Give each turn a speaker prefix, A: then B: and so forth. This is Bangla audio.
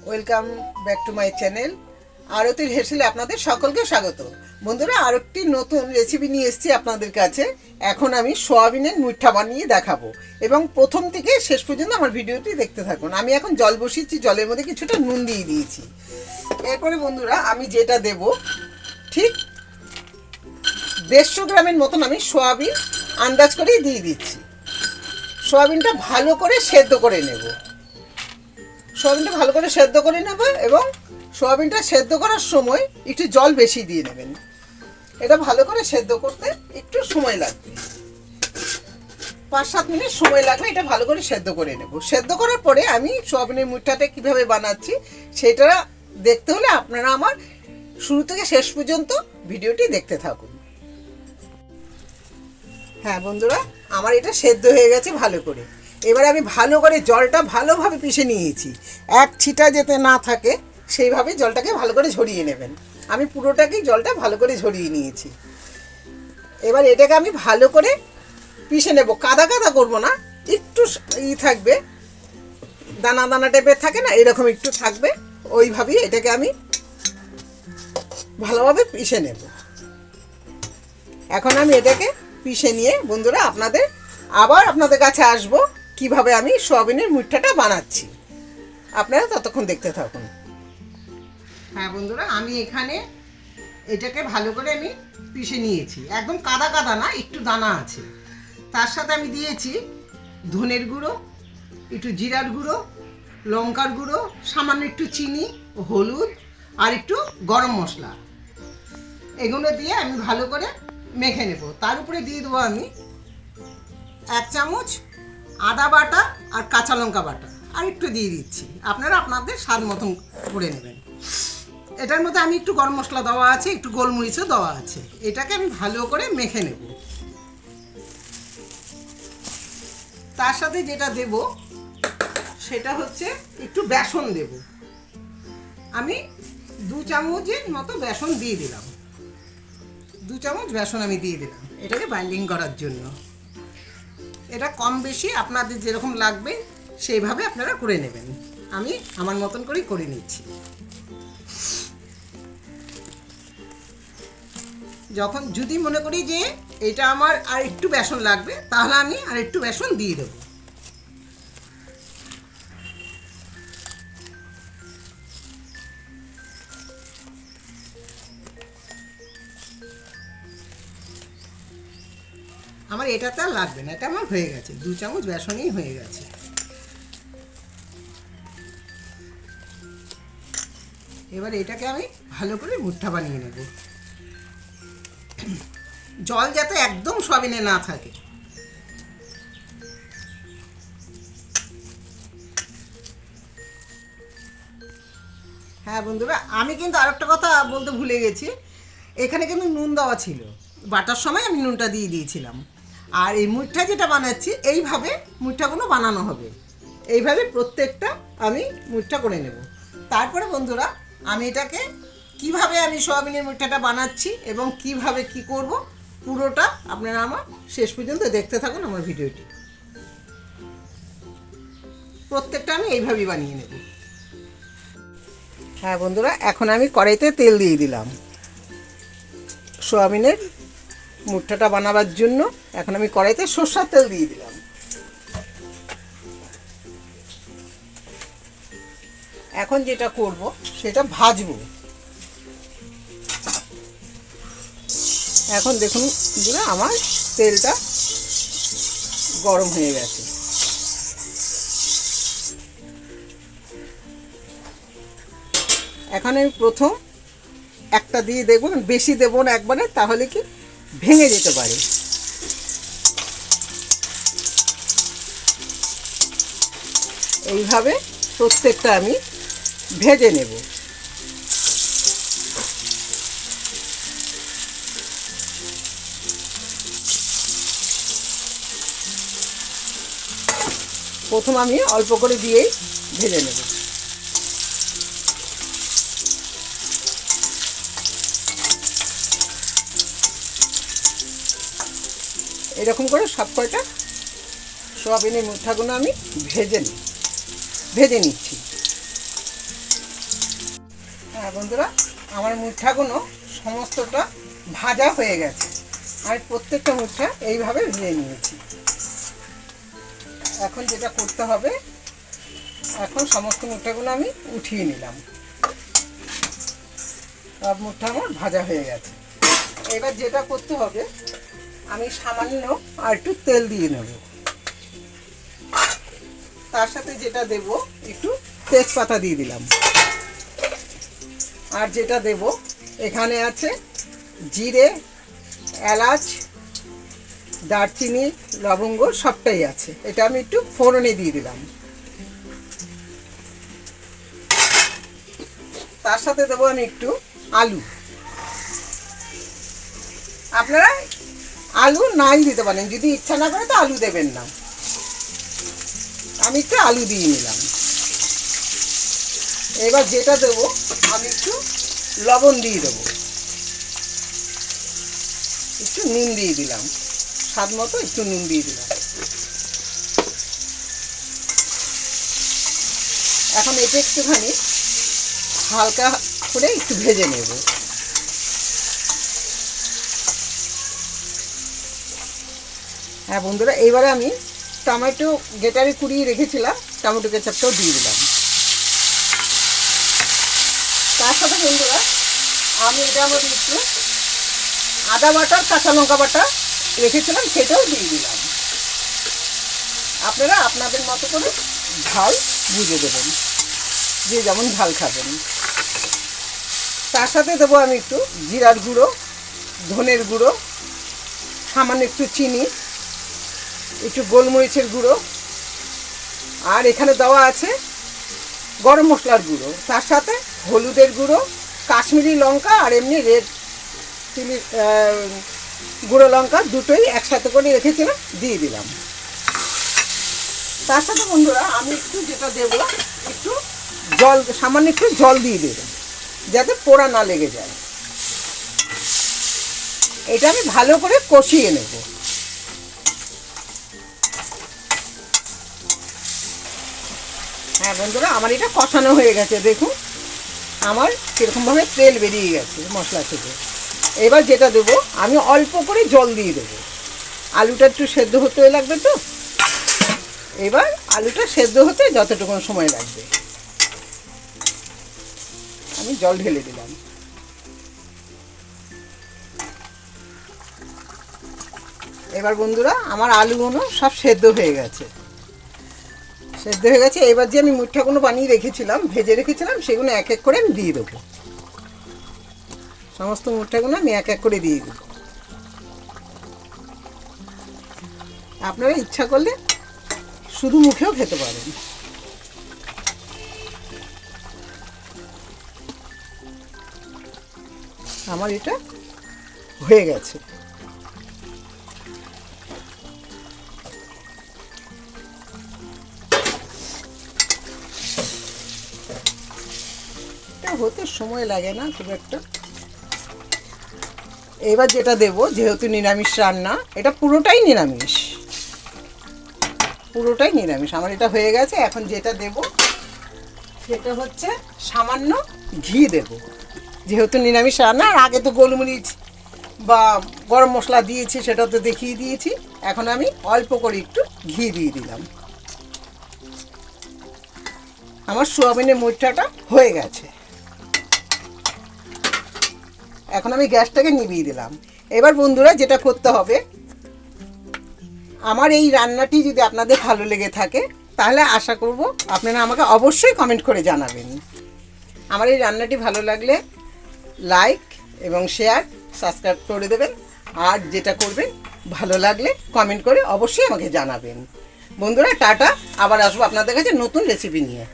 A: Welcome back to my channel. আরতির হেসেলে আপনাদের সকলকে স্বাগত। বন্ধুরা, আর একটি নতুন রেসিপি নিয়ে এসেছি আপনাদের কাছে। এখন আমি সোয়াবিনের মুইঠা বানিয়ে দেখাবো এবং প্রথম থেকে শেষ পর্যন্ত আমার ভিডিওটি দেখতে থাকুন। আমি এখন জল বসিয়েছি, জলের মধ্যে কিছুটা নুন দিয়ে দিয়েছি। এরপরে বন্ধুরা, আমি যেটা দেব ঠিক 150 গ্রামের মতন আমি সোয়াবিন আন্দাজ করেই দিয়ে দিচ্ছি। সোয়াবিনটা ভালো করে সেদ্ধ করে নেব। সোয়াবিনটা ভালো করে সেদ্ধ করে নেব এবং সোয়াবিনটা সেদ্ধ করার সময় একটু জল বেশি দিয়ে নেবেন। এটা ভালো করে সেদ্ধ করতে একটু সময় লাগবে, 5-7 মিনিট সময় লাগবে। এটা ভালো করে সেদ্ধ করে নেব। সেদ্ধ করার পরে আমি সোয়াবিনের মুইঠাটা কীভাবে বানাচ্ছি সেটা দেখতে হলে আপনারা আমার শুরু থেকে শেষ পর্যন্ত ভিডিওটি দেখতে থাকুন। হ্যাঁ বন্ধুরা, আমার এটা সেদ্ধ হয়ে গেছে ভালো করে। এবার আমি ভালো করে জলটা ভালোভাবে পিষে নিয়েছি, এক ছিটা যাতে না থাকে সেইভাবে জলটাকে ভালো করে ঝরিয়ে নেবেন। আমি পুরোটাকেই জলটা ভালো করে ঝরিয়ে নিয়েছি। এবার এটাকে আমি ভালো করে পিষে নেব, কাদা কাদা করবো না, একটু থাকবে, দানা দানা টাইপের থাকে না, এরকম একটু থাকবে। ওইভাবেই এটাকে আমি ভালোভাবে পিষে নেব। এখন আমি এটাকে পিষে নিয়ে বন্ধুরা আপনাদের কাছে আসবো কিভাবে আমি সোয়াবিনের মুইঠাটা বানাচ্ছি। আপনারা ততক্ষণ দেখতে থাকুন। হ্যাঁ বন্ধুরা, আমি এখানে এটাকে ভালো করে আমি পিষে নিয়েছি, একদম কাদা কাদা না, একটু দানা আছে। তার সাথে আমি দিয়েছি ধনের গুঁড়ো, একটু জিরার গুঁড়ো, লঙ্কার গুঁড়ো, সামান্য একটু চিনি, হলুদ আর একটু গরম মশলা। এগুলো দিয়ে আমি ভালো করে মেখে নেব। তার উপরে দিয়ে দেবো আমি 1 চামচ আদা বাটা আর কাঁচা লঙ্কা বাটা, আর একটু দিয়ে দিচ্ছি। আপনারা আপনাদের স্বাদ মতন করে নেবেন। এটার মধ্যে আমি একটু গরম মশলা দেওয়া আছে, একটু গোলমরিচও দেওয়া আছে। এটাকে আমি ভালো করে মেখে নেব। তার সাথে যেটা দেব সেটা হচ্ছে একটু বেসন দেব। আমি 2 চামচের মতো বেসন দিয়ে দিলাম। 2 চামচ বেসন আমি দিয়ে দিলাম এটাকে বাইন্ডিং করার জন্য। এটা কম বেশি আপনাদের যেরকম লাগবে সেইভাবে আপনারা করে নেবেন। আমি আমার মতন করেই করে নিচ্ছি। যদি মনে করি যে এটা আমার আর একটু বেসন লাগবে, তাহলে আমি আর একটু বেসন দিয়ে দেবো। আমার এটাতে আর লাগবে না, এটা আমার হয়ে গেছে, 2 চামচ বেসনই হয়ে গেছে। এবার এটাকে আমি ভালো করে মুঠা বানিয়ে নেব। জল যাতে একদম সোয়াবিনে না থাকে। হ্যাঁ বন্ধুরা, আমি কিন্তু আরেকটা কথা বলতে ভুলে গেছি। এখানে কিন্তু নুন দেওয়া ছিল, বাটার সময় আমি নুনটা দিয়ে দিয়েছিলাম। আর এই মুইঠা যেটা বানাচ্ছি এইভাবে মুইঠাগুলো বানানো হবে। এইভাবে প্রত্যেকটা আমি মুইঠা করে নেব। তারপরে বন্ধুরা, আমি এটাকে কিভাবে আমি সোয়াবিনের মুইঠাটা বানাচ্ছি এবং কিভাবে কি করব পুরোটা আপনারা আমার শেষ পর্যন্ত দেখতে থাকুন আমার ভিডিওটি। প্রত্যেকটা আমি এইভাবেই বানিয়ে নেব। হ্যাঁ বন্ধুরা, এখন আমি কড়াইতে তেল দিয়ে দিলাম সোয়াবিনের মুঠাটা বানাবার জন্য। এখন আমি কড়াইতে সরষের তেল দিয়ে দিলাম। এখন যেটা করব সেটা ভাজবো। এখন দেখুন বন্ধুরা, আমার তেলটা গরম হয়ে গেছে। এখন আমি প্রথম একটা দিয়ে দেখব, বেশি দেবো না একবারে, তাহলে কি ভেঙে যেতে পারে। এইভাবে প্রত্যেকটা আমি ভেজে নেব। প্রথম আমি অল্প করে দিয়েই ভেজে নেব। এরকম করে সব কয়টা সোয়াবিনের মুঠাগুলো আমি ভেজে নিচ্ছি। হ্যাঁ বন্ধুরা, আমার মুঠাগুলো সমস্তটা ভাজা হয়ে গেছে। আমি প্রত্যেকটা মুঠা এইভাবে ভেজে নিয়েছি। এখন যেটা করতে হবে, এখন সমস্ত মুঠাগুলো আমি উঠিয়ে নিলাম। সব মুঠা আমার ভাজা হয়ে গেছে। এবার যেটা করতে হবে, আমি সামান্য আর একটু তেল দিয়ে নেব। তার সাথে যেটা দেব, একটু তেজপাতা দিয়ে দিলাম। আর যেটা দেব, এখানে আছে জিরে, এলাচ, দারচিনি, লবঙ্গ সবটাই আছে। এটা আমি একটু ফোড়নে দিয়ে দিলাম। তার সাথে দেবো আমি একটু আলু। আপনারা আলু নাই দিতে পারেন, যদি ইচ্ছা না করে তো আলু দেবেন না। আমি একটু আলু দিয়ে নিলাম। এবার যেটা দেবো, আমি একটু লবণ দিয়ে দেবো, একটু নুন দিয়ে দিলাম, স্বাদ মতো একটু নুন দিয়ে দিলাম। এখন এটা একটুখানি হালকা করে একটু ভেজে নেব। হ্যাঁ বন্ধুরা, এইবারে আমি টমেটো গেটারে কুড়িয়ে রেখেছিলাম, টমেটো কেচাপটাও দিয়ে দিলাম। তার সাথে বন্ধুরা, আমি এটার মধ্যে একটু আদা বাটা, কাঁচা লঙ্কা বাটা রেখেছিলাম, সেটাও দিয়ে দিলাম। আপনারা আপনাদের মতো করে ঝাল বুঝে দেবেন, যে যেমন ঝাল খাবেন। তার সাথে দেবো আমি একটু জিরার গুঁড়ো, ধনের গুঁড়ো, সামান্য একটু চিনি, একটু গোলমরিচের গুঁড়ো, আর এখানে দেওয়া আছে গরম মশলার গুঁড়ো। তার সাথে হলুদের গুঁড়ো, কাশ্মীরি লঙ্কা আর এমনি রেড চিলি গুঁড়ো লঙ্কা দুটোই একসাথে করে রেখেছিলাম, দিয়ে দিলাম। তার সাথে বন্ধুরা, আমি একটু যেটা দেবো, একটু জল, সামান্য একটু জল দিয়ে দেবো, যাতে পোড়া না লেগে যায়। এটা আমি ভালো করে কষিয়ে নেব। হ্যাঁ বন্ধুরা, আমার এটা কষানো হয়ে গেছে। দেখুন আমার কীরকমভাবে তেল বেরিয়ে গেছে মশলা থেকে। এবার যেটা দেবো, আমি অল্প করে জল দিয়ে দেবো। আলুটা একটু সেদ্ধ হতে লাগবে তো, এবার আলুটা সেদ্ধ হতে যতটুকু সময় লাগবে আমি জল ঢেলে দিলাম। এবার বন্ধুরা, আমার আলুগুলো সব সেদ্ধ হয়ে গেছে। এবার যে আমি মুঠাগুলো বানিয়ে রেখেছিলাম, ভেজে রেখেছিলাম, সেগুলো এক এক করে আমি দিয়ে দেবো। সমস্ত মুঠাগুলো আমি এক এক করে দিয়ে দেবো। আপনারা ইচ্ছা করলে শুধু মুখেও খেতে পারেন। আমার এটা হয়ে গেছে। এটা হতে সময় লাগে না খুব একটা। এবার যেটা দেব, যেহেতু নিরামিষ রান্না, এটা পুরোটাই নিরামিষ, আমার এটা হয়ে গেছে। এখন যেটা দেব, সেটা হচ্ছে সামান্য ঘি দেব, যেহেতু নিরামিষ রান্না। আর আগে তো গোলমরিচ বা গরম মশলা দিয়েছি, সেটা তো দেখিয়ে দিয়েছি। এখন আমি অল্প করে একটু ঘি দিয়ে দিলাম। আমার সোয়াবিনের মুঠাটা হয়ে গেছে। এখন আমি গ্যাসটাকে নিভিয়ে দিলাম। এবার বন্ধুরা, যেটা করতে হবে, আমার এই রান্নাটি যদি আপনাদের ভালো লেগে থাকে, তাহলে আশা করব আপনারা আমাকে অবশ্যই কমেন্ট করে জানাবেন। আমার এই রান্নাটি ভালো লাগলে লাইক এবং শেয়ার, সাবস্ক্রাইব করে দেবেন। আর যেটা করবেন, ভালো লাগলে কমেন্ট করে অবশ্যই আমাকে জানাবেন। বন্ধুরা টাটা, আবার আসবো আপনাদের কাছে নতুন রেসিপি নিয়ে।